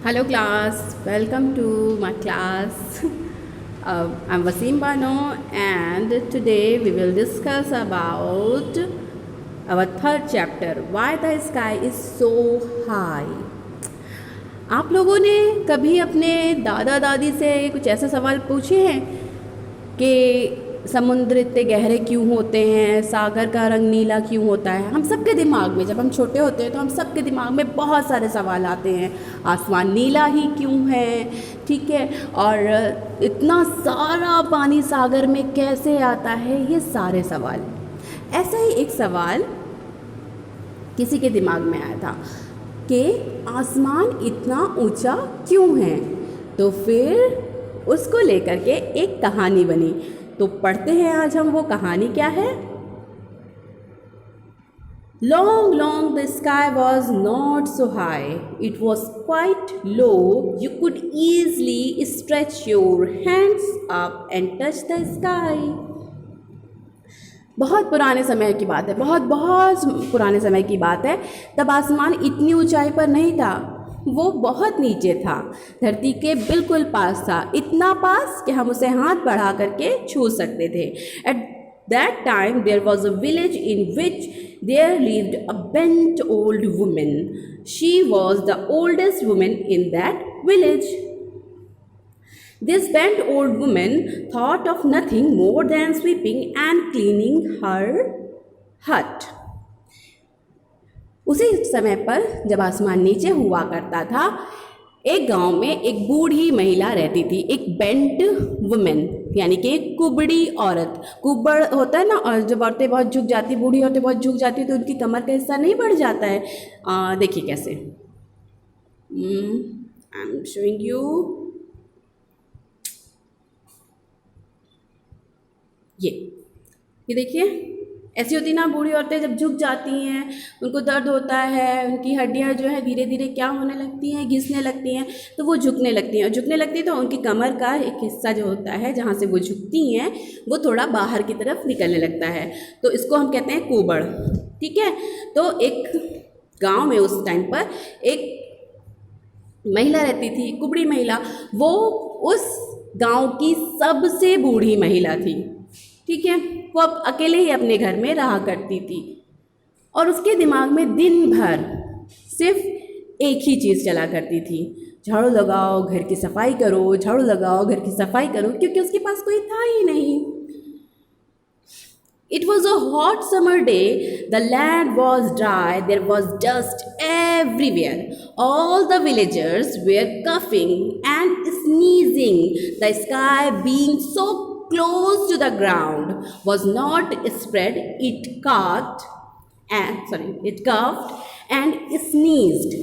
Hello class, welcome to my class. I'm Wasim Bano and today we will discuss about our third chapter, Why the Sky is So High. आप लोगों ने कभी अपने दादा दादी से कुछ ऐसे सवाल पूछे हैं कि समुद्र इतने गहरे क्यों होते हैं, सागर का रंग नीला क्यों होता है? हम सबके दिमाग में, जब हम छोटे होते हैं तो हम सबके दिमाग में बहुत सारे सवाल आते हैं। आसमान नीला ही क्यों है, ठीक है, और इतना सारा पानी सागर में कैसे आता है, ये सारे सवाल। ऐसा ही एक सवाल किसी के दिमाग में आया था कि आसमान इतना ऊंचा क्यों है। तो फिर उसको लेकर के एक कहानी बनी। तो पढ़ते हैं आज हम वो कहानी क्या है। Long, long the sky was not so high. It was quite low. You could easily stretch your hands up and touch the sky. बहुत पुराने समय की बात है, बहुत बहुत पुराने समय की बात है। तब आसमान इतनी ऊंचाई पर नहीं था, वो बहुत नीचे था, धरती के बिल्कुल पास था, इतना पास कि हम उसे हाथ बढ़ा करके छू सकते थे। At that time there was a village in which there lived a bent old women. She was the oldest women in that village. This bent old woman thought of nothing more than sweeping and cleaning her hut. उसी समय पर जब आसमान नीचे हुआ करता था, एक गांव में एक बूढ़ी महिला रहती थी, एक बेंट वुमेन यानी कि एक कुबड़ी औरत। कुबड़ होता है ना, और जब औरतें बहुत झुक जाती, बूढ़ी औरतें बहुत झुक जाती तो उनकी कमर का हिस्सा नहीं बढ़ जाता है। देखिए कैसे, आई एम शोइंग यू। ये देखिए, ऐसी होती ना बूढ़ी औरतें जब झुक जाती हैं, उनको दर्द होता है, उनकी हड्डियां जो है धीरे धीरे क्या होने लगती हैं, घिसने लगती हैं, तो वो झुकने लगती हैं। और झुकने लगती है तो उनकी कमर का एक हिस्सा जो होता है जहाँ से वो झुकती हैं, वो थोड़ा बाहर की तरफ निकलने लगता है, तो इसको हम कहते हैं कुबड़, ठीक है। तो एक गाँव में उस टाइम पर एक महिला रहती थी, कुबड़ी महिला। वो उस गाँव की सबसे बूढ़ी महिला थी, ठीक है। वो अब अकेले ही अपने घर में रहा करती थी और उसके दिमाग में दिन भर सिर्फ एक ही चीज़ चला करती थी, झाड़ू लगाओ, घर की सफाई करो, झाड़ू लगाओ, घर की सफाई करो, क्योंकि उसके पास कोई था ही नहीं। It was a hot summer day. The land was dry. There was dust everywhere. All the villagers were coughing and sneezing. The sky, being so close to the ground, was not spread. It coughed and sneezed.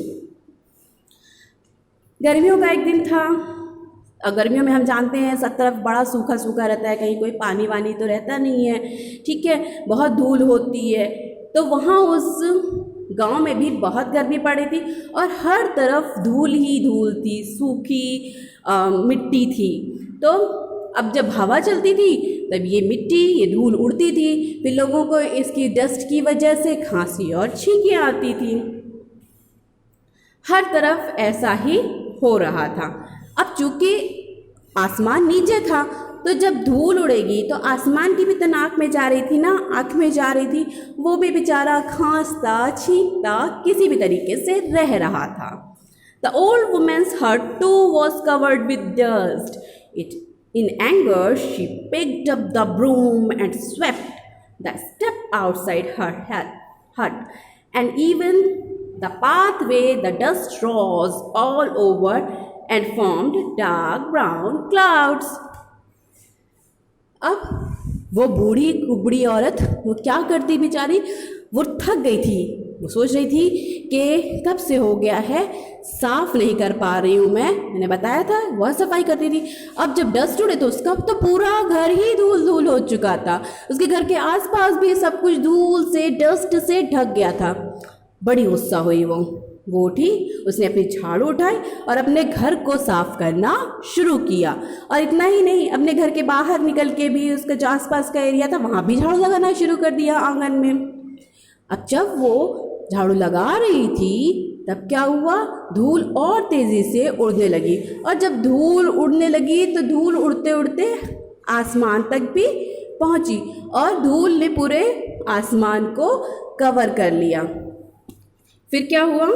गर्मियों का एक दिन था। गर्मियों में हम जानते हैं सब तरफ बड़ा सूखा सूखा रहता है, कहीं कोई पानी वानी तो रहता नहीं है, ठीक है, बहुत धूल होती है। तो वहाँ उस गांव में भी बहुत गर्मी पड़ी थी और हर तरफ धूल ही धूल थी, सूखी मिट्टी थी। तो अब जब हवा चलती थी तब ये मिट्टी, ये धूल उड़ती थी, फिर लोगों को इसकी डस्ट की वजह से खांसी और छींकें आती थी। हर तरफ ऐसा ही हो रहा था। अब चूंकि आसमान नीचे था, तो जब धूल उड़ेगी तो आसमान की भी तो नाक में जा रही थी ना, आँख में जा रही थी, वो भी बेचारा खांसता छींकता किसी भी तरीके से रह रहा था। The old woman's hut too was covered with dust. In anger, she picked up the broom and swept the step outside her hut, and even the pathway. The dust rose all over and formed dark brown clouds. अब वो बूढ़ी कुबड़ी औरत वो क्या करती बेचारी, वो थक गई थी। वो सोच रही थी कि कब से हो गया है, साफ नहीं कर पा रही हूँ मैंने बताया था वह सफाई करती थी। अब जब डस्ट उड़े तो उसका तो पूरा घर ही धूल धूल हो चुका था, उसके घर के आसपास भी सब कुछ धूल से, डस्ट से ढक गया था। बड़ी गुस्सा हुई वो उठी, उसने अपनी झाड़ू उठाई और अपने घर को साफ करना शुरू किया। और इतना ही नहीं, अपने घर के बाहर निकल के भी उसका जो आसपास का एरिया था वहाँ भी झाड़ू लगाना शुरू कर दिया आंगन में। अब जब वो झाड़ू लगा रही थी तब क्या हुआ, धूल और तेज़ी से उड़ने लगी। और जब धूल उड़ने लगी तो धूल उड़ते उड़ते आसमान तक भी पहुंची और धूल ने पूरे आसमान को कवर कर लिया। फिर क्या हुआ,